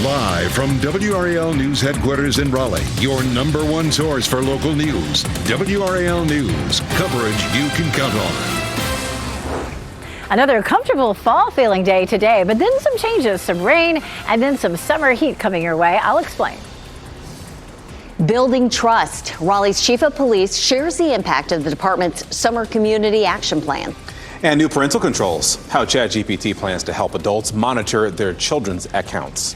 Live from WRAL News Headquarters in Raleigh, your number one source for local news. WRAL News, coverage you can count on. Another comfortable fall feeling day today, but then some changes, some rain, and then some summer heat coming your way. I'll explain. Building trust. Raleigh's chief of police shares the impact of the department's summer community action plan. And new parental controls, how ChatGPT plans to help adults monitor their children's accounts.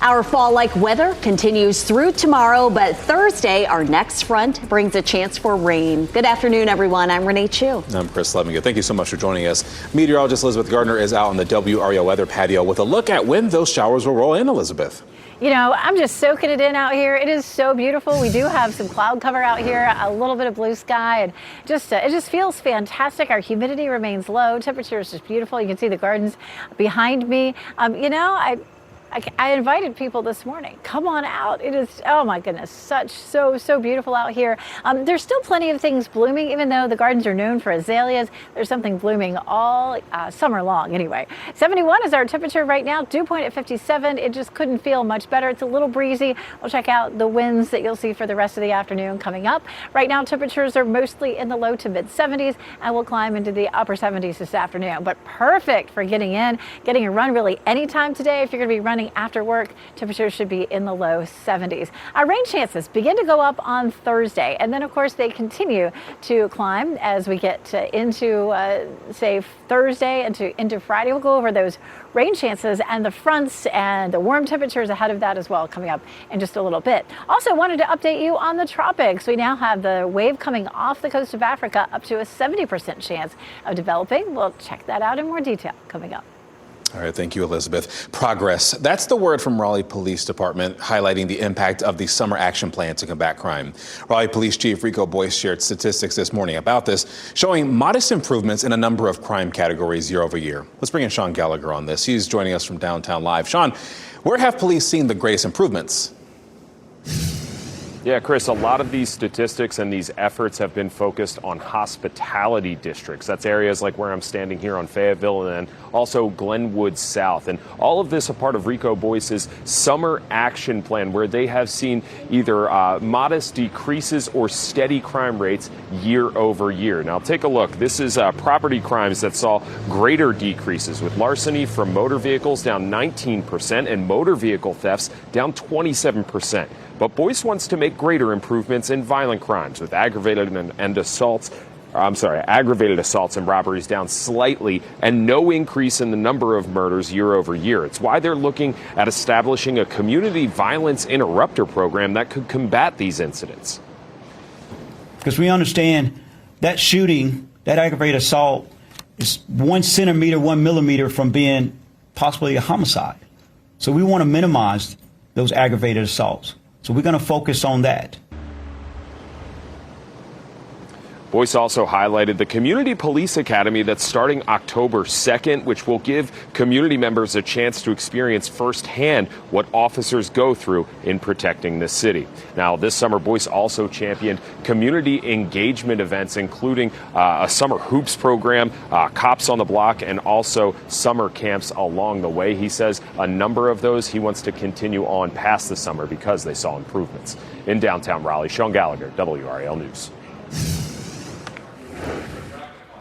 Our fall-like weather continues through tomorrow, but Thursday, our next front brings a chance for rain. Good afternoon, everyone. I'm Renee Chu. I'm Chris Levinger. Thank you so much for joining us. Meteorologist Elizabeth Gardner is out on the WRAL weather patio with a look at when those showers will roll in, Elizabeth. You know, I'm just soaking it in out here. It is so beautiful. We do have some cloud cover out here, a little bit of blue sky, and it just feels fantastic. Our humidity remains low. Temperature is just beautiful. You can see the gardens behind me. I invited people this morning. Come on out. It is, oh my goodness, so beautiful out here. There's still plenty of things blooming, even though the gardens are known for azaleas. There's something blooming all summer long anyway. 71 is our temperature right now, dew point at 57. It just couldn't feel much better. It's a little breezy. We'll check out the winds that you'll see for the rest of the afternoon coming up. Right now, temperatures are mostly in the low to mid 70s, and we'll climb into the upper 70s this afternoon. But perfect for getting a run really anytime today. If you're going to be running after work, temperatures should be in the low 70s. Our rain chances begin to go up on Thursday, and then of course they continue to climb as we get into say Thursday and into Friday. We'll go over those rain chances and the fronts and the warm temperatures ahead of that as well coming up in just a little bit. Also wanted to update you on the tropics. We now have the wave coming off the coast of Africa up to a 70% chance of developing. We'll check that out in more detail coming up. All right, thank you, Elizabeth. Progress. That's the word from Raleigh Police Department, highlighting the impact of the summer action plan to combat crime. Raleigh Police Chief Rico Boyce shared statistics this morning about this, showing modest improvements in a number of crime categories year over year. Let's bring in Sean Gallagher on this. He's joining us from downtown live. Sean, where have police seen the greatest improvements? Yeah, Chris, a lot of these statistics and these efforts have been focused on hospitality districts. That's areas like where I'm standing here on Fayetteville and then also Glenwood South. And all of this a part of Rico Boyce's summer action plan, where they have seen either modest decreases or steady crime rates year over year. Now, take a look. This is property crimes that saw greater decreases, with larceny from motor vehicles down 19% and motor vehicle thefts down 27%. But Boyce wants to make greater improvements in violent crimes, with aggravated assaults and robberies down slightly and no increase in the number of murders year over year. It's why they're looking at establishing a community violence interrupter program that could combat these incidents. Because we understand that shooting, that aggravated assault, is 1 centimeter, 1 millimeter from being possibly a homicide. So we want to minimize those aggravated assaults. So we're going to focus on that. Boyce also highlighted the Community Police Academy that's starting October 2nd, which will give community members a chance to experience firsthand what officers go through in protecting the city. Now, this summer, Boyce also championed community engagement events, including a summer hoops program, cops on the block, and also summer camps along the way. He says a number of those he wants to continue on past the summer because they saw improvements. In downtown Raleigh, Sean Gallagher, WRAL News.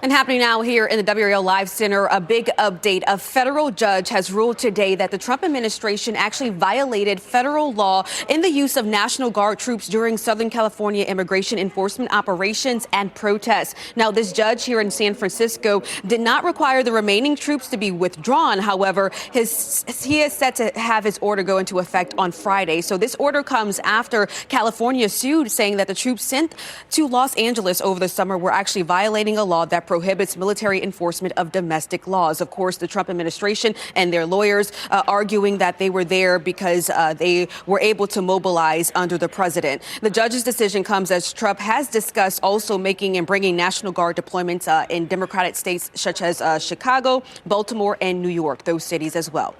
And happening now here in the WRAL Live Center, a big update. A federal judge has ruled today that the Trump administration actually violated federal law in the use of National Guard troops during Southern California immigration enforcement operations and protests. Now, this judge here in San Francisco did not require the remaining troops to be withdrawn. However, he is set to have his order go into effect on Friday. So this order comes after California sued, saying that the troops sent to Los Angeles over the summer were actually violating a law that prohibits military enforcement of domestic laws. Of course, the Trump administration and their lawyers arguing that they were there because they were able to mobilize under the president. The judge's decision comes as Trump has discussed also making and bringing National Guard deployments in Democratic states such as Chicago, Baltimore, and New York, those cities as well.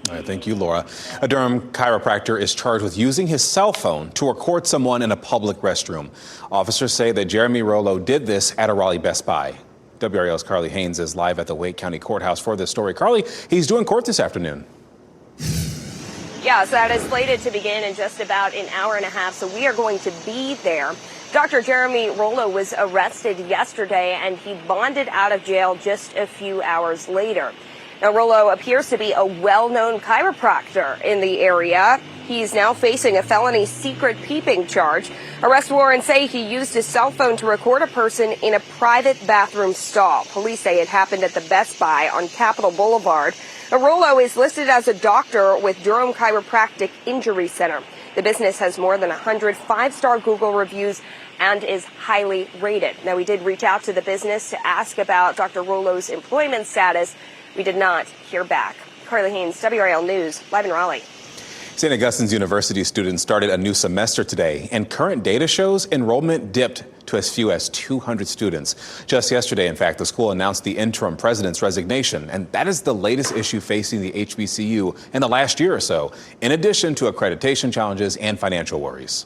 All right, thank you, Laura. A Durham chiropractor is charged with using his cell phone to record someone in a public restroom. Officers say that Jeremy Rollo did this at a Raleigh Best Buy. WRAL's Carly Haynes is live at the Wake County Courthouse for this story. Carly, he's doing court this afternoon. Yeah, so that is slated to begin in just about an hour and a half, so we are going to be there. Dr. Jeremy Rollo was arrested yesterday, and he bonded out of jail just a few hours later. Now, Rollo appears to be a well-known chiropractor in the area. He's now facing a felony secret peeping charge. Arrest warrants say he used his cell phone to record a person in a private bathroom stall. Police say it happened at the Best Buy on Capitol Boulevard. Rollo is listed as a doctor with Durham Chiropractic Injury Center. The business has more than 100 five-star Google reviews and is highly rated. Now, we did reach out to the business to ask about Dr. Rollo's employment status. We did not hear back. Carly Haynes, WRAL News, live in Raleigh. St. Augustine's University students started a new semester today, and current data shows enrollment dipped to as few as 200 students. Just yesterday, in fact, the school announced the interim president's resignation, and that is the latest issue facing the HBCU in the last year or so, in addition to accreditation challenges and financial worries.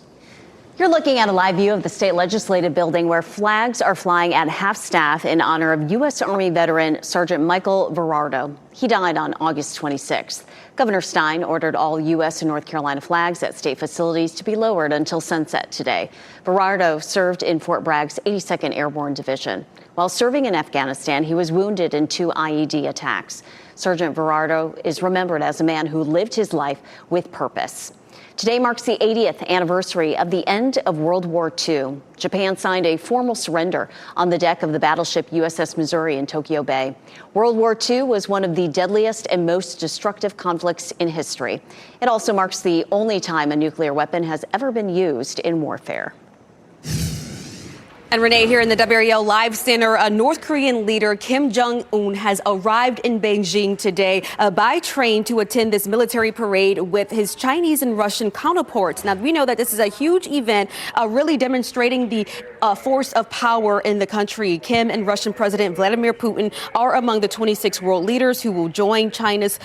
You're looking at a live view of the state legislative building where flags are flying at half-staff in honor of U.S. Army veteran Sergeant Michael Verardo. He died on August 26th. Governor Stein ordered all U.S. and North Carolina flags at state facilities to be lowered until sunset today. Verardo served in Fort Bragg's 82nd Airborne Division. While serving in Afghanistan, he was wounded in 2 IED attacks. Sergeant Verardo is remembered as a man who lived his life with purpose. Today marks the 80th anniversary of the end of World War II. Japan signed a formal surrender on the deck of the battleship USS Missouri in Tokyo Bay. World War II was one of the deadliest and most destructive conflicts in history. It also marks the only time a nuclear weapon has ever been used in warfare. And Renee, here in the WRAL Live Center, a North Korean leader, Kim Jong-un, has arrived in Beijing today by train to attend this military parade with his Chinese and Russian counterparts. Now, we know that this is a huge event, really demonstrating the force of power in the country. Kim and Russian President Vladimir Putin are among the 26 world leaders who will join China's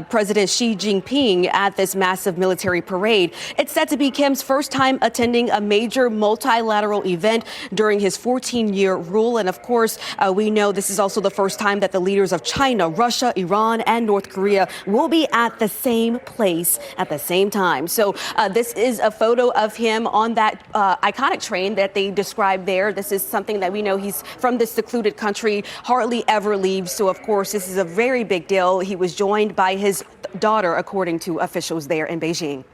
President Xi Jinping at this massive military parade. It's said to be Kim's first time attending a major multilateral event during his 14-year rule. And of course, we know this is also the first time that the leaders of China, Russia, Iran, and North Korea will be at the same place at the same time. So this is a photo of him on that iconic train that they described there. This is something that we know he's from this secluded country, hardly ever leaves. So, of course, this is a very big deal. He was joined by his daughter, according to officials there in Beijing.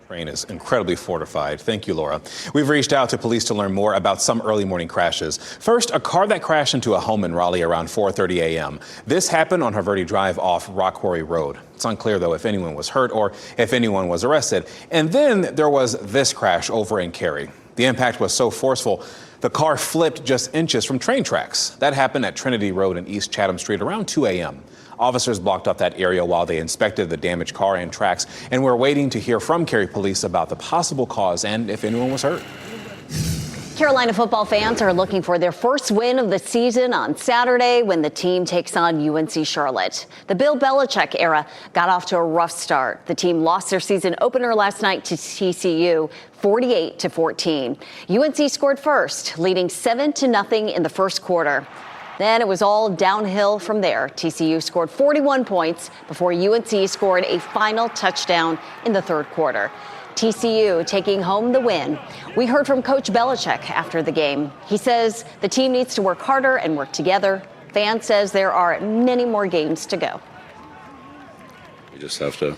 Train is incredibly fortified. Thank you, Laura. We've reached out to police to learn more about some early morning crashes. First, a car that crashed into a home in Raleigh around 4:30 a.m. This happened on Haverty Drive off Rock Quarry Road. It's unclear, though, if anyone was hurt or if anyone was arrested. And then there was this crash over in Cary. The impact was so forceful, the car flipped just inches from train tracks. That happened at Trinity Road and East Chatham Street around 2 a.m. Officers blocked off that area while they inspected the damaged car and tracks, and we're waiting to hear from Cary police about the possible cause and if anyone was hurt. Carolina football fans are looking for their first win of the season on Saturday when the team takes on UNC Charlotte. The Bill Belichick era got off to a rough start. The team lost their season opener last night to TCU 48-14. UNC scored first, leading 7-0 in the first quarter. Then it was all downhill from there. TCU scored 41 points before UNC scored a final touchdown in the third quarter. TCU taking home the win. We heard from Coach Belichick after the game. He says the team needs to work harder and work together. Fan says there are many more games to go. We just have to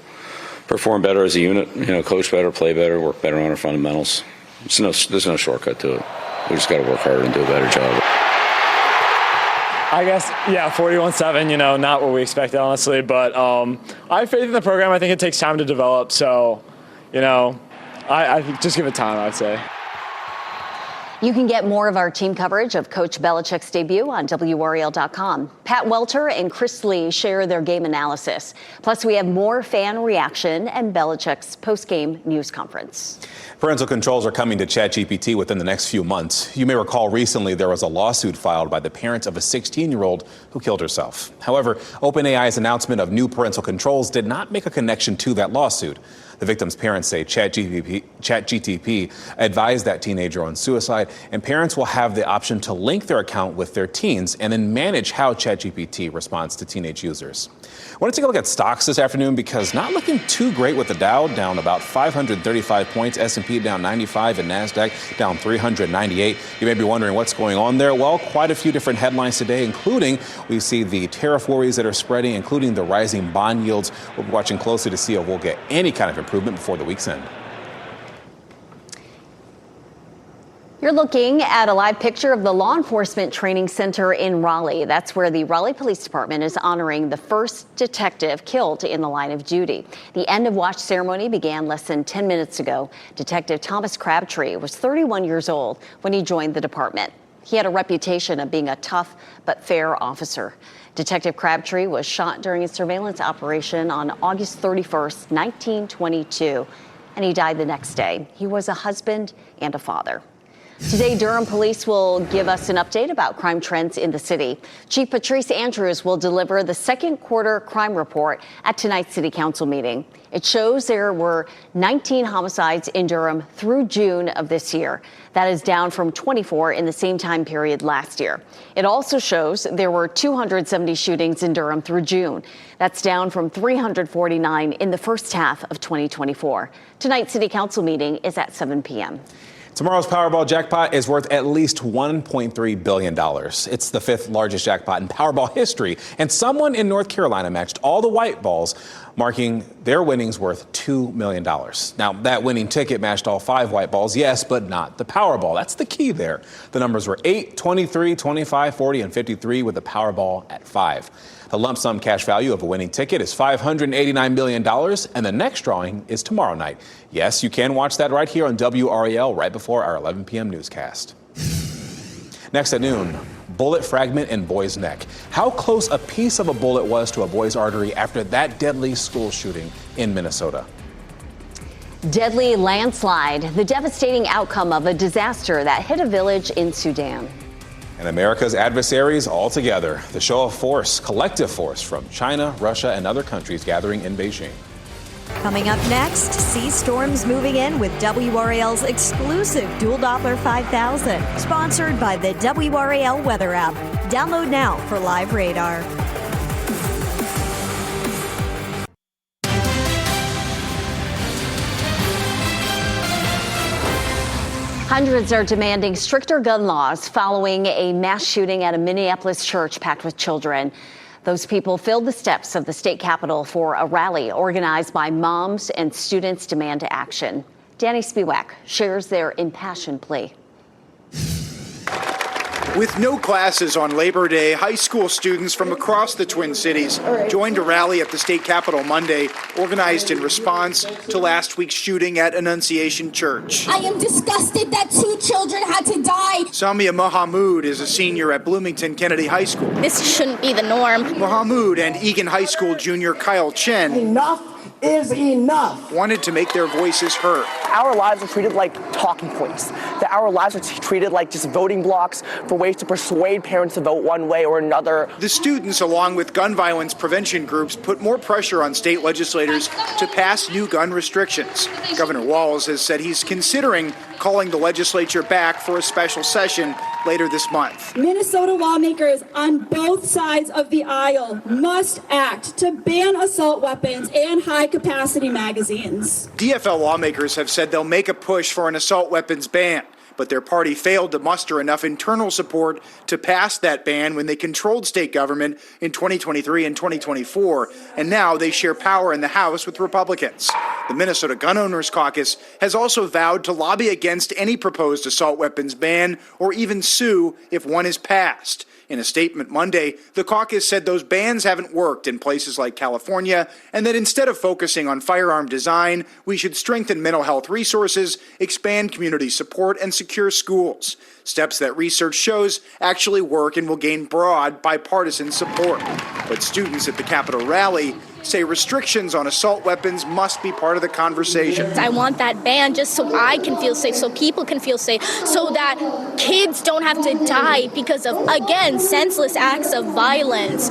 perform better as a unit, coach better, play better, work better on our fundamentals. There's no shortcut to it. We just got to work harder and do a better job. I guess, 41-7, not what we expected, honestly. But I have faith in the program. I think it takes time to develop. So, I think just give it time, I'd say. You can get more of our team coverage of Coach Belichick's debut on WRAL.com. Pat Welter and Chris Lee share their game analysis. Plus, we have more fan reaction and Belichick's post-game news conference. Parental controls are coming to ChatGPT within the next few months. You may recall recently there was a lawsuit filed by the parents of a 16-year-old who killed herself. However, OpenAI's announcement of new parental controls did not make a connection to that lawsuit. The victim's parents say ChatGTP advised that teenager on suicide, and parents will have the option to link their account with their teens and then manage how ChatGPT responds to teenage users. I want to take a look at stocks this afternoon because not looking too great with the Dow down about 535 points, S&P down 95, and NASDAQ down 398. You may be wondering what's going on there. Well, quite a few different headlines today, including we see the tariff worries that are spreading, including the rising bond yields. We're watching closely to see if we'll get any kind of improvement before the week's end. You're looking at a live picture of the Law Enforcement Training Center in Raleigh. That's where the Raleigh Police Department is honoring the first detective killed in the line of duty. The end of watch ceremony began less than 10 minutes ago. Detective Thomas Crabtree was 31 years old when he joined the department. He had a reputation of being a tough but fair officer. Detective Crabtree was shot during a surveillance operation on August 31st, 1922, and he died the next day. He was a husband and a father. Today, Durham police will give us an update about crime trends in the city. Chief Patrice Andrews will deliver the second quarter crime report at tonight's city council meeting. It shows there were 19 homicides in Durham through June of this year. That is down from 24 in the same time period last year. It also shows there were 270 shootings in Durham through June. That's down from 349 in the first half of 2024. Tonight's city council meeting is at 7 p.m. Tomorrow's Powerball jackpot is worth at least $1.3 billion. It's the fifth largest jackpot in Powerball history, and someone in North Carolina matched all the white balls, marking their winnings worth $2 million. Now, that winning ticket matched all 5 white balls, yes, but not the Powerball. That's the key there. The numbers were 8, 23, 25, 40, and 53 with the Powerball at 5. The lump sum cash value of a winning ticket is $589 million, and the next drawing is tomorrow night. Yes, you can watch that right here on WRAL right before our 11 p.m. newscast. Next at noon, bullet fragment in boy's neck. How close a piece of a bullet was to a boy's artery after that deadly school shooting in Minnesota. Deadly landslide, the devastating outcome of a disaster that hit a village in Sudan. And America's adversaries all together. The show of force, collective force from China, Russia, and other countries gathering in Beijing. Coming up next, sea storms moving in with WRAL's exclusive Dual Doppler 5000. Sponsored by the WRAL Weather app. Download now for live radar. Hundreds are demanding stricter gun laws following a mass shooting at a Minneapolis church packed with children. Those people filled the steps of the state capitol for a rally organized by moms and students demand action. Danny Spiewak shares their impassioned plea. With no classes on Labor Day, high school students from across the Twin Cities joined a rally at the state capitol Monday, organized in response to last week's shooting at Annunciation Church. I am disgusted that 2 children had to die. Samia Mohamud is a senior at Bloomington Kennedy High School. This shouldn't be the norm. Mohamud and Egan High School junior Kyle Chen is enough. Wanted to make their voices heard. Our lives are treated like talking points, that our lives are treated like just voting blocks for ways to persuade parents to vote one way or another. The students, along with gun violence prevention groups, put more pressure on state legislators to pass new gun restrictions. Governor Walz has said he's considering calling the legislature back for a special session later this month. Minnesota lawmakers on both sides of the aisle must act to ban assault weapons and high-capacity magazines. DFL lawmakers have said they'll make a push for an assault weapons ban, but their party failed to muster enough internal support to pass that ban when they controlled state government in 2023 and 2024, and now they share power in the House with Republicans. The Minnesota Gun Owners Caucus has also vowed to lobby against any proposed assault weapons ban or even sue if one is passed. In a statement Monday, the caucus said those bans haven't worked in places like California, and that instead of focusing on firearm design, we should strengthen mental health resources, expand community support, and secure schools. Steps that research shows actually work and will gain broad bipartisan support. But students at the Capitol rally say restrictions on assault weapons must be part of the conversation. I want that ban just so I can feel safe, so people can feel safe, so that kids don't have to die because of, again, senseless acts of violence.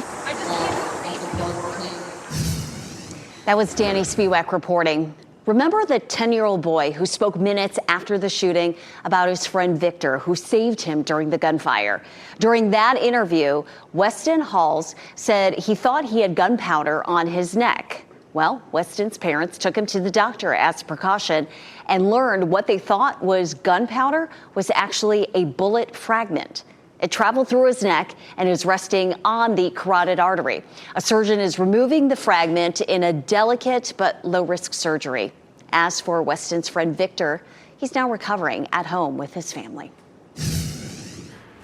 That was Danny Spiewak reporting. Remember the 10-year-old boy who spoke minutes after the shooting about his friend Victor, who saved him during the gunfire? During that interview, Weston Halls said he thought he had gunpowder on his neck. Well, Weston's parents took him to the doctor as a precaution and learned what they thought was gunpowder was actually a bullet fragment. It traveled through his neck and is resting on the carotid artery. A surgeon is removing the fragment in a delicate but low-risk surgery. As for Weston's friend Victor, he's now recovering at home with his family.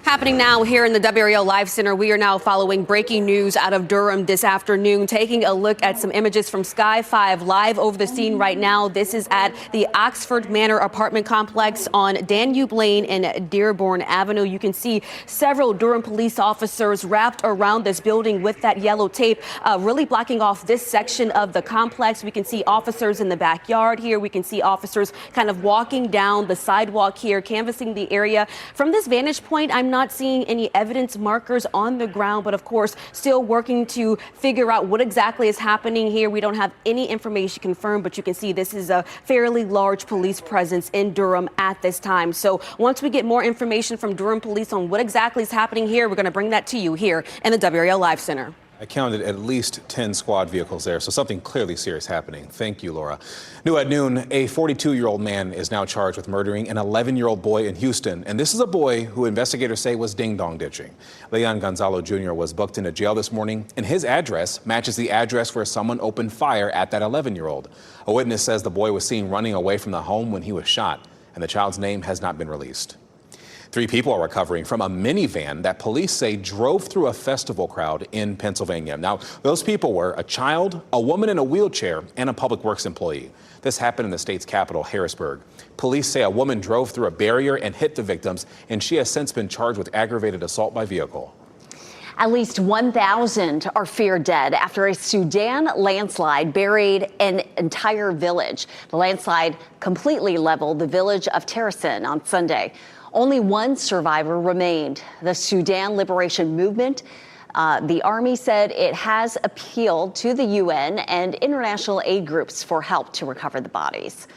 Happening now here in the WRAL Live Center, we are now following breaking news out of Durham this afternoon, taking a look at some images from Sky 5 live over the scene right now. This is at the Oxford Manor apartment complex on Danube Lane and Dearborn Avenue. You can see several Durham police officers wrapped around this building with that yellow tape, really blocking off this section of the complex. We can see officers in the backyard here. We can see officers kind of walking down the sidewalk here, canvassing the area. From this vantage point, I'm not seeing any evidence markers on the ground, but of course, still working to figure out what exactly is happening here. We don't have any information confirmed, but you can see this is a fairly large police presence in Durham at this time. So once we get more information from Durham police on what exactly is happening here, we're going to bring that to you here in the WRAL Live Center. I counted at least 10 squad vehicles there, so something clearly serious happening. Thank you, Laura. New at noon, a 42-year-old man is now charged with murdering an 11-year-old boy in Houston. And this is a boy who investigators say was ding-dong ditching. Leon Gonzalo Jr. was booked into jail this morning, and his address matches the address where someone opened fire at that 11-year-old. A witness says the boy was seen running away from the home when he was shot, and the child's name has not been released. 3 people are recovering from a minivan that police say drove through a festival crowd in Pennsylvania. Now, those people were a child, a woman in a wheelchair, and a public works employee. This happened in the state's capital, Harrisburg. Police say a woman drove through a barrier and hit the victims, and she has since been charged with aggravated assault by vehicle. At least 1,000 are feared dead after a Sudan landslide buried an entire village. The landslide completely leveled the village of Terrasin on Sunday. Only one survivor remained. The Sudan Liberation Movement, the army said it has appealed to the UN and international aid groups for help to recover the bodies.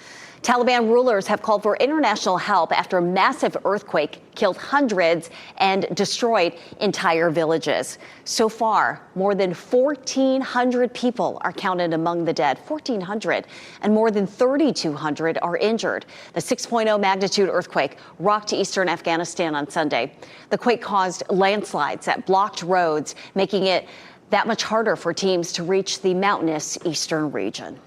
Taliban rulers have called for international help after a massive earthquake killed hundreds and destroyed entire villages. So far, more than 1,400 people are counted among the dead, 1,400, and more than 3,200 are injured. The 6.0 magnitude earthquake rocked eastern Afghanistan on Sunday. The quake caused landslides that blocked roads, making it that much harder for teams to reach the mountainous eastern region.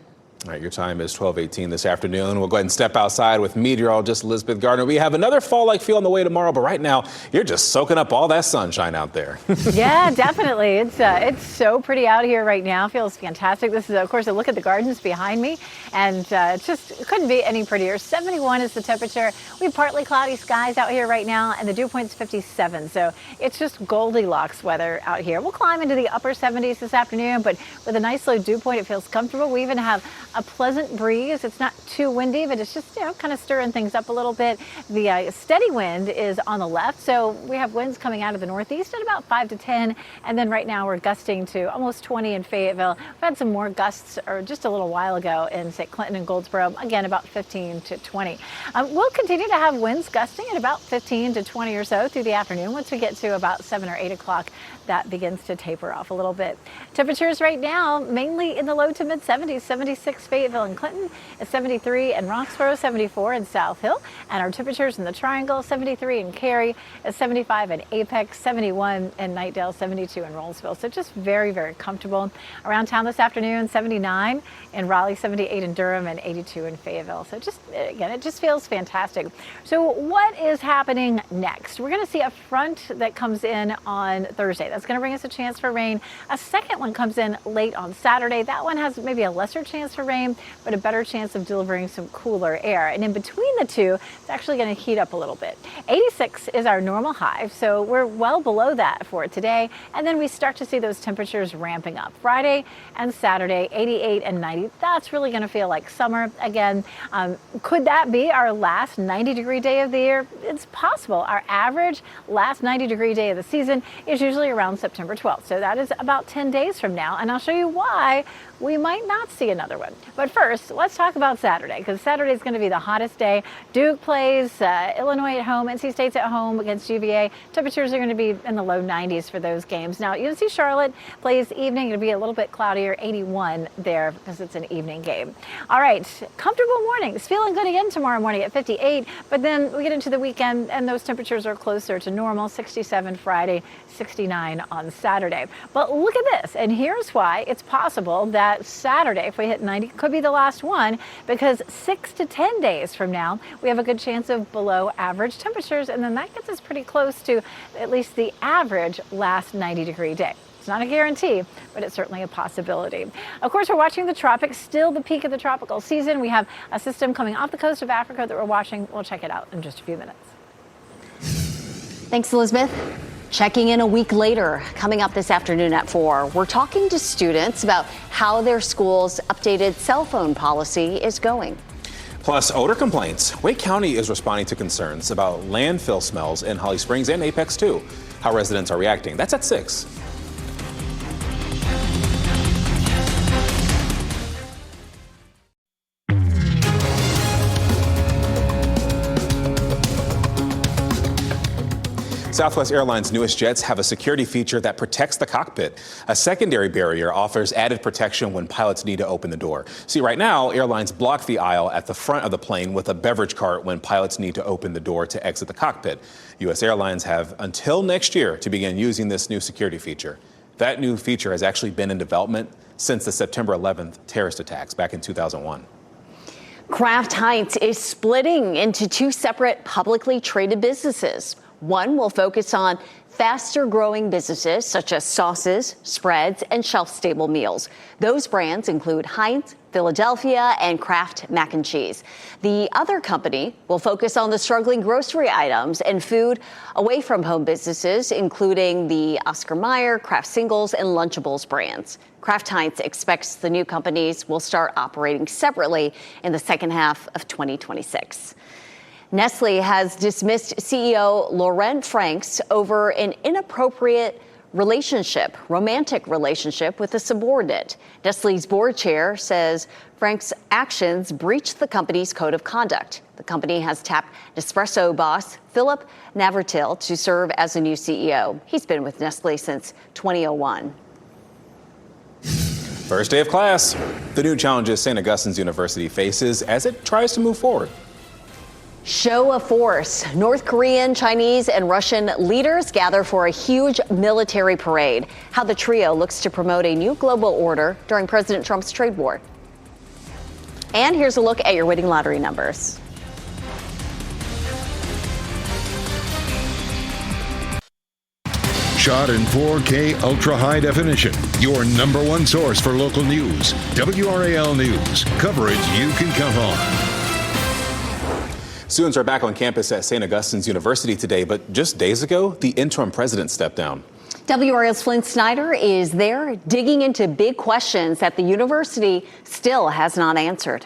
All right, your time is 12:18 this afternoon. We'll go ahead and step outside with meteorologist Elizabeth Gardner. We have another fall-like feel on the way tomorrow, but right now, you're just soaking up all that sunshine out there. Yeah, definitely. It's so pretty out here right now. Feels fantastic. This is, of course, a look at the gardens behind me, and it couldn't be any prettier. 71 is the temperature. We have partly cloudy skies out here right now, and the dew point's 57. So it's just Goldilocks weather out here. We'll climb into the upper 70s this afternoon, but with a nice low dew point, it feels comfortable. We even have a pleasant breeze. It's not too windy, but it's just, kind of stirring things up a little bit. The steady wind is on the left, so we have winds coming out of the northeast at about 5 to 10, and then right now we're gusting to almost 20 in Fayetteville. We've had some more gusts just a little while ago in, say, Clinton and Goldsboro, again about 15 to 20. We'll continue to have winds gusting at about 15 to 20 or so through the afternoon. Once we get to about 7 or 8 o'clock, that begins to taper off a little bit. Temperatures right now mainly in the low to mid 70s, 76 Fayetteville and Clinton, 73 in Roxborough, 74 in South Hill, and our temperatures in the Triangle, 73 in Cary, 75 in Apex, 71 in Knightdale, 72 in Rollsville. So just very, very comfortable. Around town this afternoon, 79 in Raleigh, 78 in Durham, and 82 in Fayetteville. So just, again, it just feels fantastic. So what is happening next? We're going to see a front that comes in on Thursday. That's going to bring us a chance for rain. A second one comes in late on Saturday. That one has maybe a lesser chance for rain, but a better chance of delivering some cooler air. And in between the two, it's actually going to heat up a little bit. 86 is our normal high, so we're well below that for today. And then we start to see those temperatures ramping up. Friday and Saturday, 88 and 90. That's really going to feel like summer again. Could that be our last 90-degree day of the year? It's possible. Our average last 90-degree day of the season is usually around September 12th. So that is about 10 days from now. And I'll show you why we might not see another one. But first, let's talk about Saturday, because Saturday is going to be the hottest day. Duke plays Illinois at home, NC State's at home against UVA. Temperatures are going to be in the low 90s for those games. Now, UNC Charlotte plays evening. It'll be a little bit cloudier, 81 there, because it's an evening game. All right, comfortable mornings. Feeling good again tomorrow morning at 58, but then we get into the weekend and those temperatures are closer to normal. 67 Friday, 69 on Saturday. But look at this, and here's why it's possible that Saturday, if we hit 90, could be the last one, because 6 to 10 days from now, we have a good chance of below average temperatures, and then that gets us pretty close to at least the average last 90-degree day. It's not a guarantee, but it's certainly a possibility. Of course, we're watching the tropics, still the peak of the tropical season. We have a system coming off the coast of Africa that we're watching. We'll check it out in just a few minutes. Thanks, Elizabeth. Checking in a week later, coming up this afternoon at 4, we're talking to students about how their school's updated cell phone policy is going. Plus, odor complaints. Wake County is responding to concerns about landfill smells in Holly Springs and Apex, too. How residents are reacting. That's at 6. Southwest Airlines' newest jets have a security feature that protects the cockpit. A secondary barrier offers added protection when pilots need to open the door. See, right now, airlines block the aisle at the front of the plane with a beverage cart when pilots need to open the door to exit the cockpit. U.S. Airlines have until next year to begin using this new security feature. That new feature has actually been in development since the September 11th terrorist attacks back in 2001. Kraft Heinz is splitting into 2 separate publicly traded businesses. One will focus on faster growing businesses such as sauces, spreads, and shelf-stable meals. Those brands include Heinz, Philadelphia, and Kraft Mac and Cheese. The other company will focus on the struggling grocery items and food away from home businesses, including the Oscar Mayer, Kraft Singles, and Lunchables brands. Kraft Heinz expects the new companies will start operating separately in the second half of 2026. Nestle has dismissed CEO Laurent Franks over an inappropriate romantic relationship with a subordinate. Nestle's board chair says Franks' actions breached the company's code of conduct. The company has tapped Nespresso boss Philippe Navratil to serve as a new CEO. He's been with Nestle since 2001. First day of class. The new challenges St. Augustine's University faces as it tries to move forward. Show of force. North Korean, Chinese, and Russian leaders gather for a huge military parade. How the trio looks to promote a new global order during President Trump's trade war. And here's a look at your winning lottery numbers. Shot in 4K ultra high definition. Your number one source for local news. WRAL News. Coverage you can count on. Students are back on campus at St. Augustine's University today, but just days ago, the interim president stepped down. WRAL's Flynn Snyder is there digging into big questions that the university still has not answered.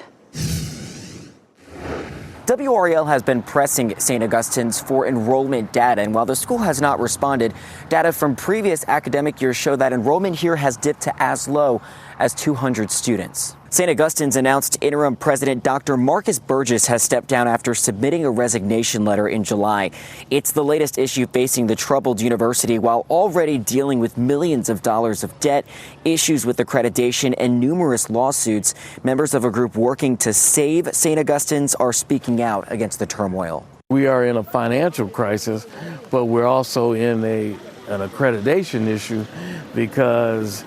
WRAL has been pressing St. Augustine's for enrollment data, and while the school has not responded, data from previous academic years show that enrollment here has dipped to as low as 200 students. St. Augustine's announced interim president Dr. Marcus Burgess has stepped down after submitting a resignation letter in July. It's the latest issue facing the troubled university while already dealing with millions of dollars of debt, issues with accreditation, and numerous lawsuits. Members of a group working to save St. Augustine's are speaking out against the turmoil. We are in a financial crisis, but we're also in an accreditation issue because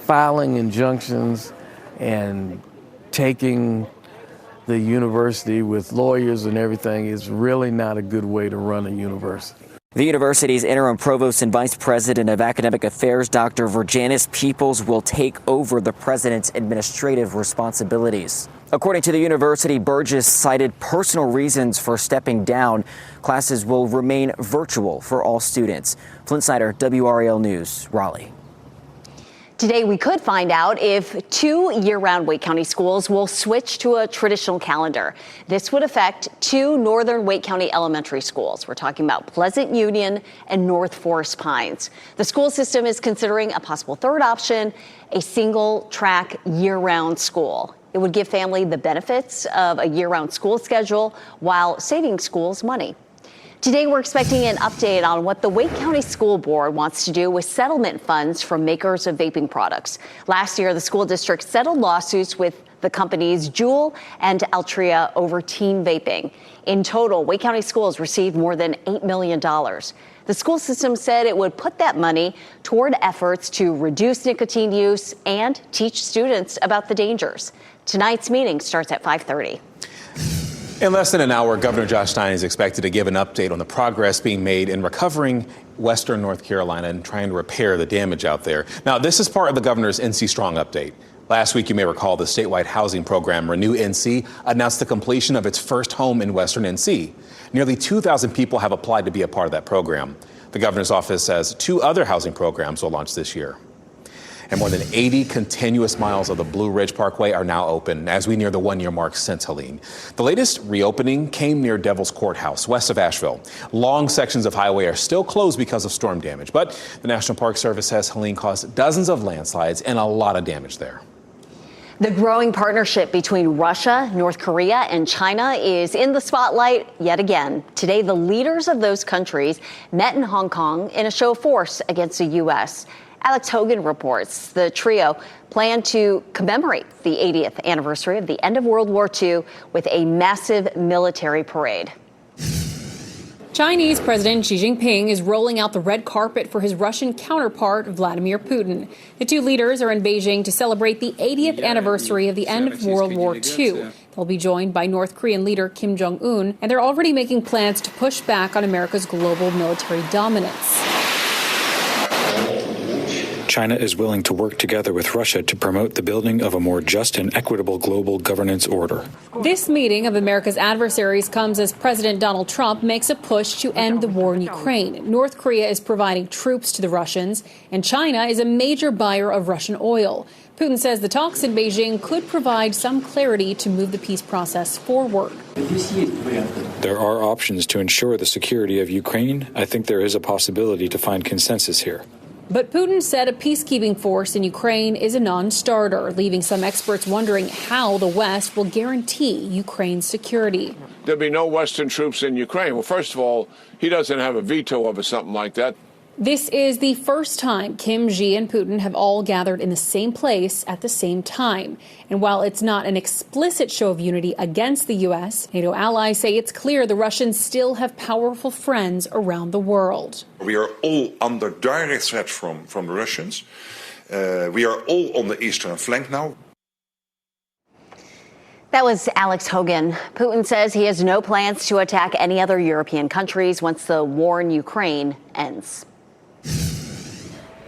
filing injunctions and taking the university with lawyers and everything is really not a good way to run a university. The university's interim provost and vice president of academic affairs, Dr. Virginis Peoples, will take over the president's administrative responsibilities. According to the university, Burgess cited personal reasons for stepping down. Classes will remain virtual for all students. Flint Snyder, WRAL News, Raleigh. Today, we could find out if 2 year-round Wake County schools will switch to a traditional calendar. This would affect 2 northern Wake County elementary schools. We're talking about Pleasant Union and North Forest Pines. The school system is considering a possible third option, a single-track year-round school. It would give family the benefits of a year-round school schedule while saving schools money. Today, we're expecting an update on what the Wake County School Board wants to do with settlement funds from makers of vaping products. Last year, the school district settled lawsuits with the companies Juul and Altria over teen vaping. In total, Wake County Schools received more than $8 million. The school system said it would put that money toward efforts to reduce nicotine use and teach students about the dangers. Tonight's meeting starts at 5:30. In less than an hour, Governor Josh Stein is expected to give an update on the progress being made in recovering Western North Carolina and trying to repair the damage out there. Now, this is part of the governor's NC Strong update. Last week, you may recall the statewide housing program Renew NC announced the completion of its first home in Western NC. Nearly 2,000 people have applied to be a part of that program. The governor's office says 2 other housing programs will launch this year. And more than 80 continuous miles of the Blue Ridge Parkway are now open as we near the 1-year mark since Helene. The latest reopening came near Devil's Courthouse, west of Asheville. Long sections of highway are still closed because of storm damage, but the National Park Service says Helene caused dozens of landslides and a lot of damage there. The growing partnership between Russia, North Korea, and China is in the spotlight yet again. Today, the leaders of those countries met in Hong Kong in a show of force against the U.S. Alex Hogan reports the trio plan to commemorate the 80th anniversary of the end of World War II with a massive military parade. Chinese President Xi Jinping is rolling out the red carpet for his Russian counterpart, Vladimir Putin. The two leaders are in Beijing to celebrate the 80th anniversary of the end of World War II. They'll be joined by North Korean leader Kim Jong-un, and they're already making plans to push back on America's global military dominance. China is willing to work together with Russia to promote the building of a more just and equitable global governance order. This meeting of America's adversaries comes as President Donald Trump makes a push to end the war in Ukraine. North Korea is providing troops to the Russians, and China is a major buyer of Russian oil. Putin says the talks in Beijing could provide some clarity to move the peace process forward. There are options to ensure the security of Ukraine. I think there is a possibility to find consensus here. But Putin said a peacekeeping force in Ukraine is a non-starter, leaving some experts wondering how the West will guarantee Ukraine's security. There'll be no Western troops in Ukraine. Well, first of all, he doesn't have a veto over something like that. This is the first time Kim, Xi, and Putin have all gathered in the same place at the same time. And while it's not an explicit show of unity against the U.S., NATO allies say it's clear the Russians still have powerful friends around the world. We are all under direct threat from the Russians. We are all on the eastern flank now. That was Alex Hogan. Putin says he has no plans to attack any other European countries once the war in Ukraine ends.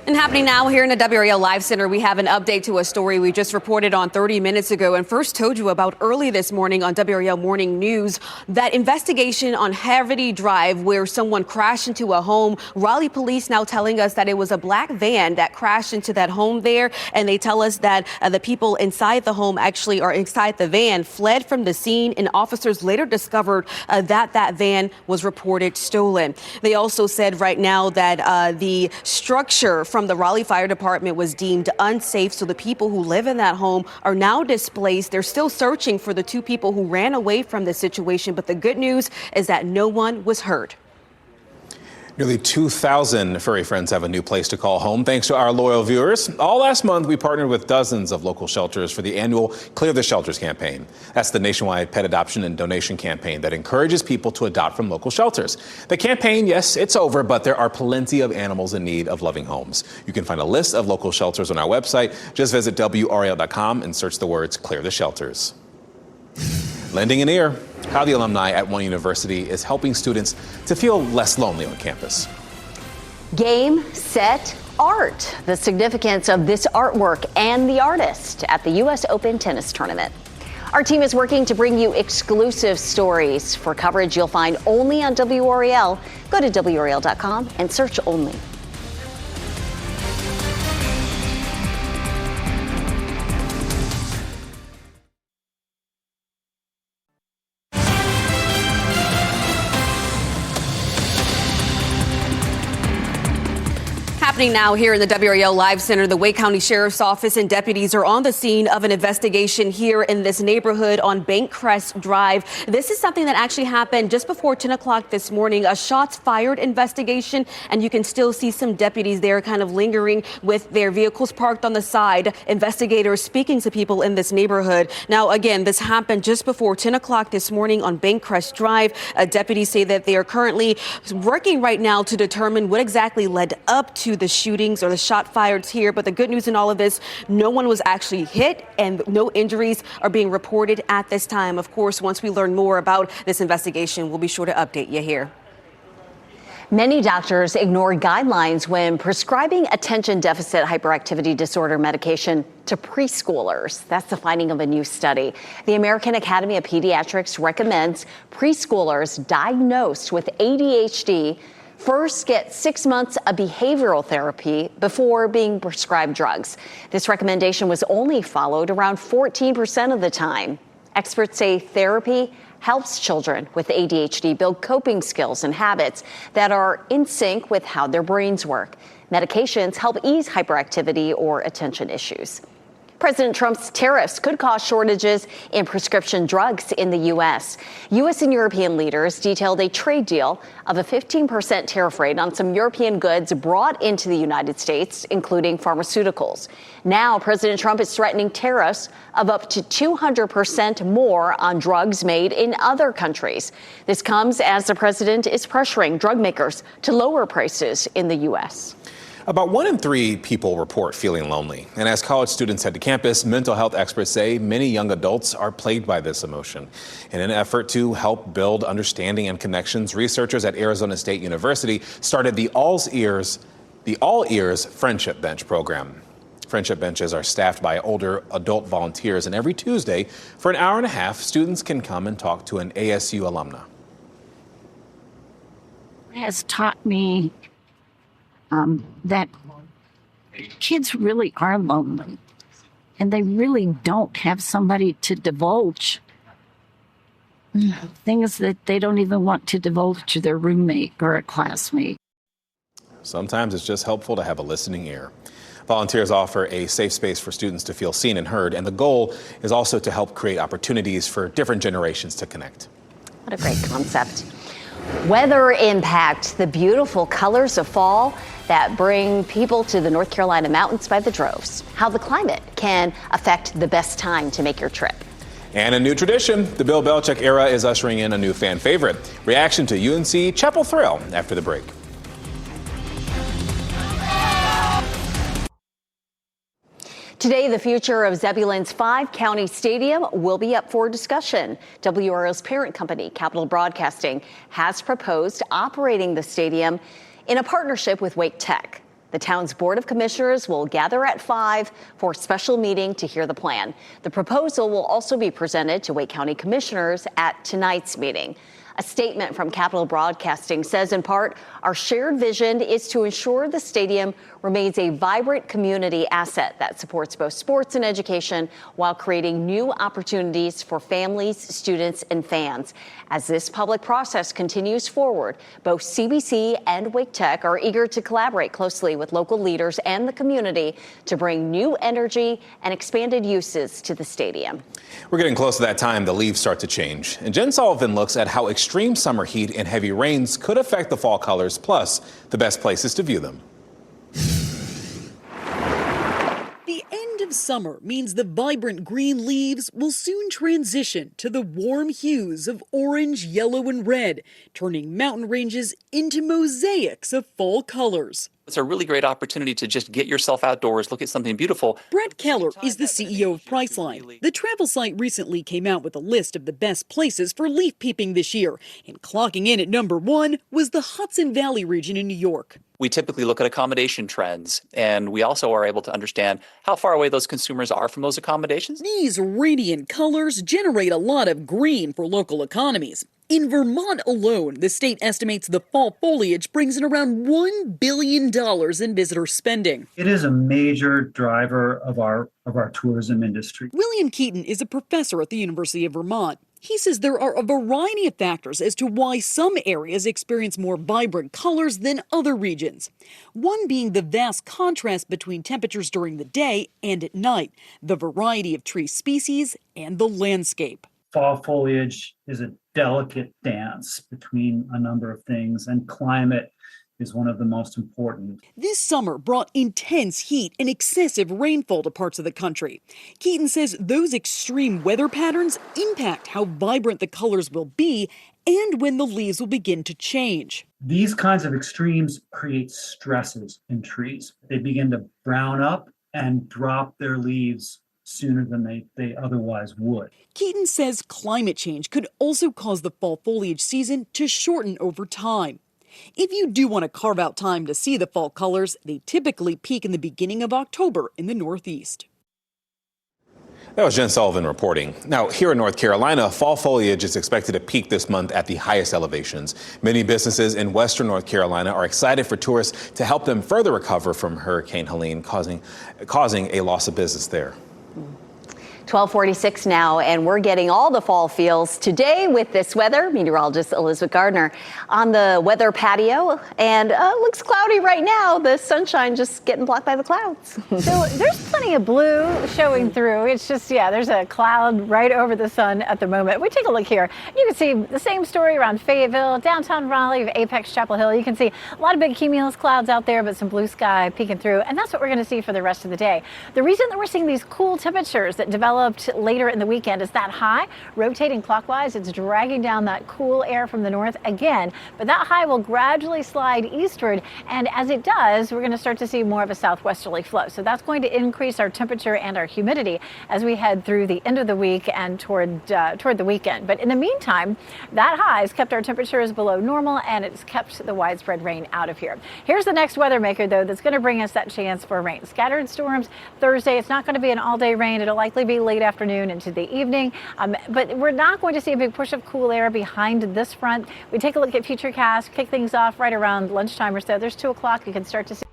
And happening now here in the WRAL Live Center, we have an update to a story we just reported on 30 minutes ago and first told you about early this morning on WRAL Morning News. That investigation on Haverty Drive where someone crashed into a home. Raleigh police now telling us that it was a black van that crashed into that home there. And they tell us that the people inside the home actually are inside the van, fled from the scene. And officers later discovered that van was reported stolen. They also said right now that the structure from the Raleigh Fire Department was deemed unsafe, so the people who live in that home are now displaced. They're still searching for the 2 people who ran away from the situation, but the good news is that no one was hurt. Nearly 2,000 furry friends have a new place to call home thanks to our loyal viewers. All last month, we partnered with dozens of local shelters for the annual Clear the Shelters campaign. That's the nationwide pet adoption and donation campaign that encourages people to adopt from local shelters. The campaign, yes, it's over, but there are plenty of animals in need of loving homes. You can find a list of local shelters on our website. Just visit WRAL.com and search the words Clear the Shelters. Lending an ear. How the alumni at one university is helping students to feel less lonely on campus. Game, set, art. The significance of this artwork and the artist at the U.S. Open tennis tournament. Our team is working to bring you exclusive stories. For coverage you'll find only on WRAL. Go to WRAL.com and search only. Happening now here in the WRAL Live Center, the Wake County Sheriff's Office and deputies are on the scene of an investigation here in this neighborhood on Bankcrest Drive. This is something that actually happened just before 10 o'clock this morning, a shots fired investigation, and you can still see some deputies there kind of lingering with their vehicles parked on the side, investigators speaking to people in this neighborhood. Now, again, this happened just before 10 o'clock this morning on Bankcrest Drive. Deputies say that they are currently working right now to determine what exactly led up to the shootings or the shot fires here. But the good news in all of this, no one was actually hit and no injuries are being reported at this time. Of course, once we learn more about this investigation, we'll be sure to update you here. Many doctors ignore guidelines when prescribing attention deficit hyperactivity disorder medication to preschoolers. That's the finding of a new study. The American Academy of Pediatrics recommends preschoolers diagnosed with ADHD first get 6 months of behavioral therapy before being prescribed drugs. This recommendation was only followed around 14% of the time. Experts say therapy helps children with ADHD build coping skills and habits that are in sync with how their brains work. Medications help ease hyperactivity or attention issues. President Trump's tariffs could cause shortages in prescription drugs in the U.S. U.S. and European leaders detailed a trade deal of a 15% tariff rate on some European goods brought into the United States, including pharmaceuticals. Now, President Trump is threatening tariffs of up to 200% more on drugs made in other countries. This comes as the president is pressuring drug makers to lower prices in the U.S. About 1 in 3 people report feeling lonely. And as college students head to campus, mental health experts say many young adults are plagued by this emotion. In an effort to help build understanding and connections, researchers at Arizona State University started the All Ears Friendship Bench program. Friendship benches are staffed by older adult volunteers, and every Tuesday, for an hour and a half, students can come and talk to an ASU alumna. It has taught me that kids really are lonely, and they really don't have somebody to divulge things that they don't even want to divulge to their roommate or a classmate. Sometimes it's just helpful to have a listening ear. Volunteers offer a safe space for students to feel seen and heard, and the goal is also to help create opportunities for different generations to connect. What a great concept. Weather impact, the beautiful colors of fall that bring people to the North Carolina mountains by the droves. How the climate can affect the best time to make your trip. And a new tradition, the Bill Belichick era is ushering in a new fan favorite. Reaction to UNC Chapel Thrill after the break. Today, the future of Zebulon's 5-county stadium will be up for discussion. WRAL's parent company, Capital Broadcasting, has proposed operating the stadium in a partnership with Wake Tech. The town's Board of Commissioners will gather at 5 for a special meeting to hear the plan. The proposal will also be presented to Wake County Commissioners at tonight's meeting. A statement from Capital Broadcasting says, in part, our shared vision is to ensure the stadium remains a vibrant community asset that supports both sports and education while creating new opportunities for families, students, and fans. As this public process continues forward, both CBC and Wake Tech are eager to collaborate closely with local leaders and the community to bring new energy and expanded uses to the stadium. We're getting close to that time the leaves start to change. And Jen Sullivan looks at how extreme summer heat and heavy rains could affect the fall colors, plus the best places to view them. The end of summer means the vibrant green leaves will soon transition to the warm hues of orange, yellow, and red, turning mountain ranges into mosaics of fall colors. It's a really great opportunity to just get yourself outdoors, look at something beautiful. Brett Keller is the CEO of Priceline. The travel site recently came out with a list of the best places for leaf peeping this year, and clocking in at number 1 was the Hudson Valley region in New York. We typically look at accommodation trends, and we also are able to understand how far away those consumers are from those accommodations. These radiant colors generate a lot of green for local economies. In Vermont alone, the state estimates the fall foliage brings in around $1 billion in visitor spending. It is a major driver of our tourism industry. William Keaton is a professor at the University of Vermont. He says there are a variety of factors as to why some areas experience more vibrant colors than other regions. One being the vast contrast between temperatures during the day and at night, the variety of tree species, and the landscape. Fall foliage is a delicate dance between a number of things, and climate is one of the most important. This summer brought intense heat and excessive rainfall to parts of the country. Keaton says those extreme weather patterns impact how vibrant the colors will be and when the leaves will begin to change. These kinds of extremes create stresses in trees. They begin to brown up and drop their leaves sooner than they otherwise would. Keaton says climate change could also cause the fall foliage season to shorten over time. If you do want to carve out time to see the fall colors, they typically peak in the beginning of October in the Northeast. That was Jen Sullivan reporting. Now, here in North Carolina, fall foliage is expected to peak this month at the highest elevations. Many businesses in western North Carolina are excited for tourists to help them further recover from Hurricane Helene, causing a loss of business there. 12:46 now, and we're getting all the fall feels today with this weather. Meteorologist Elizabeth Gardner on the weather patio, and looks cloudy right now. The sunshine just getting blocked by the clouds. So there's plenty of blue showing through. It's just, there's a cloud right over the sun at the moment. We take a look here. You can see the same story around Fayetteville, downtown Raleigh, Apex, Chapel Hill. You can see a lot of big cumulus clouds out there, but some blue sky peeking through, and that's what we're going to see for the rest of the day. The reason that we're seeing these cool temperatures that developed later in the weekend is that high rotating clockwise. It's dragging down that cool air from the north again, but that high will gradually slide eastward, and as it does, we're going to start to see more of a southwesterly flow. So that's going to increase our temperature and our humidity as we head through the end of the week and toward the weekend. But in the meantime, that high has kept our temperatures below normal, and it's kept the widespread rain out of here. Here's the next weather maker, though, that's going to bring us that chance for rain. Scattered storms Thursday. It's not going to be an all-day rain. It'll likely be late afternoon into the evening, but we're not going to see a big push of cool air behind this front. We take a look at Futurecast, kick things off right around lunchtime or so. There's 2 o'clock. You can start to see.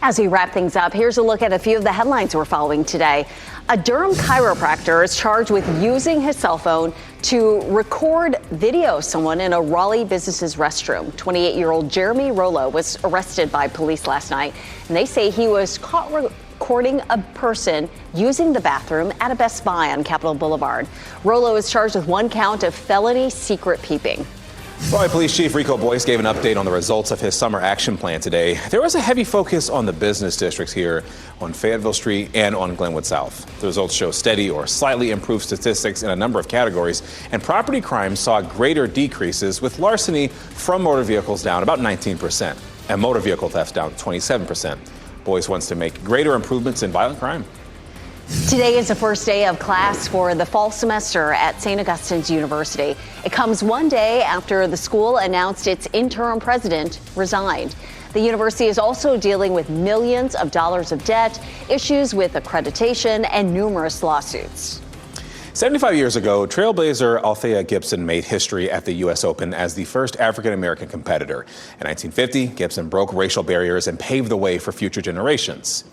As we wrap things up, here's a look at a few of the headlines we're following today. A Durham chiropractor is charged with using his cell phone to record video of someone in a Raleigh business's restroom. 28-year-old Jeremy Rollo was arrested by police last night, and they say he was caught recording a person using the bathroom at a Best Buy on Capitol Boulevard. Rollo is charged with 1 count of felony secret peeping. Raleigh Police Chief Rico Boyce gave an update on the results of his summer action plan today. There was a heavy focus on the business districts here on Fayetteville Street and on Glenwood South. The results show steady or slightly improved statistics in a number of categories, and property crime saw greater decreases, with larceny from motor vehicles down about 19% and motor vehicle theft down 27%. Boyce wants to make greater improvements in violent crime. Today is the first day of class for the fall semester at St. Augustine's University. It comes one day after the school announced its interim president resigned. The university is also dealing with millions of dollars of debt, issues with accreditation, and numerous lawsuits. 75 years ago, trailblazer Althea Gibson made history at the U.S. Open as the first African-American competitor. In 1950, Gibson broke racial barriers and paved the way for future generations.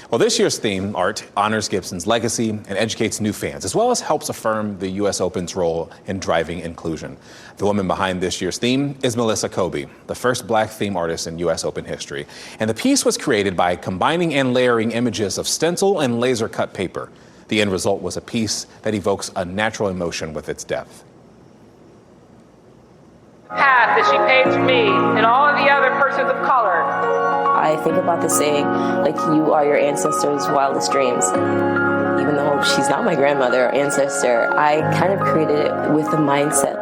Well, this year's theme art honors Gibson's legacy and educates new fans, as well as helps affirm the U.S. Open's role in driving inclusion. The woman behind this year's theme is Melissa Kobe, the first black theme artist in U.S. Open history. And the piece was created by combining and layering images of stencil and laser cut paper. The end result was a piece that evokes a natural emotion with its depth. Path that she paved for me and all of the other persons of color. I think about the saying, like, you are your ancestors' wildest dreams. Even though she's not my grandmother or ancestor, I kind of created it with the mindset,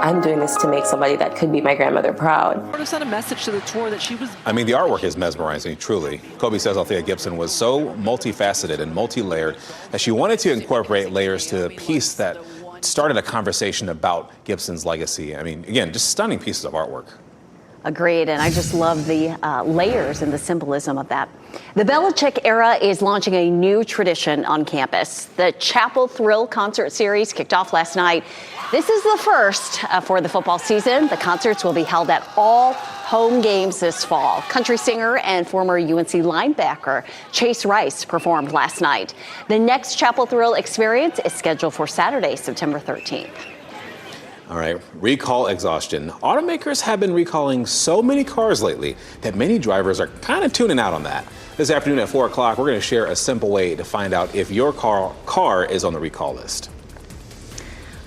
I'm doing this to make somebody that could be my grandmother proud. Sort of sent a message to the tour that she was... I mean, the artwork is mesmerizing, truly. Kobe says Althea Gibson was so multifaceted and multi-layered that she wanted to incorporate layers to a piece that started a conversation about Gibson's legacy. I mean, again, just stunning pieces of artwork. Agreed, and I just love the layers and the symbolism of that. The Belichick era is launching a new tradition on campus. The Chapel Thrill concert series kicked off last night. This is the first for the football season. The concerts will be held at all home games this fall. Country singer and former UNC linebacker Chase Rice performed last night. The next Chapel Thrill experience is scheduled for Saturday, September 13th. All right, recall exhaustion. Automakers have been recalling so many cars lately that many drivers are kind of tuning out on that. This afternoon at 4 o'clock, we're going to share a simple way to find out if your car is on the recall list.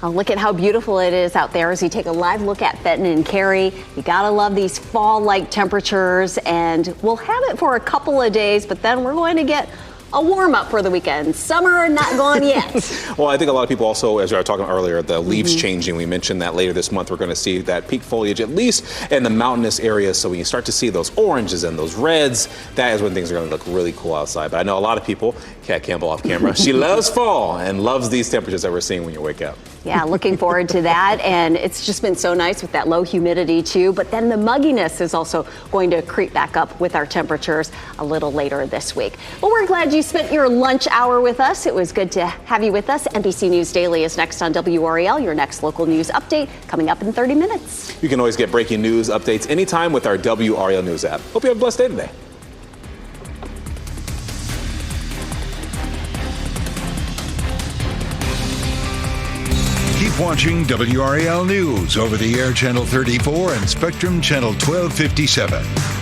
Look at how beautiful it is out there as you take a live look at Fenton and Cary. You gotta love these fall-like temperatures, and we'll have it for a couple of days, but then we're going to get a warm-up for the weekend. Summer not gone yet. Well, I think a lot of people also, as we were talking earlier, the leaves changing. We mentioned that later this month we're going to see that peak foliage, at least in the mountainous areas. So when you start to see those oranges and those reds, that is when things are going to look really cool outside. But I know a lot of people, Kat Campbell off camera, she loves fall and loves these temperatures that we're seeing when you wake up. Yeah, looking forward to that. And it's just been so nice with that low humidity too. But then the mugginess is also going to creep back up with our temperatures a little later this week. Well, we're glad you spent your lunch hour with us. It was good to have you with us. NBC News Daily is next on WRAL, your next local news update coming up in 30 minutes. You can always get breaking news updates anytime with our WRAL News app. Hope you have a blessed day today. Keep watching WRAL News over the air Channel 34 and Spectrum Channel 1257.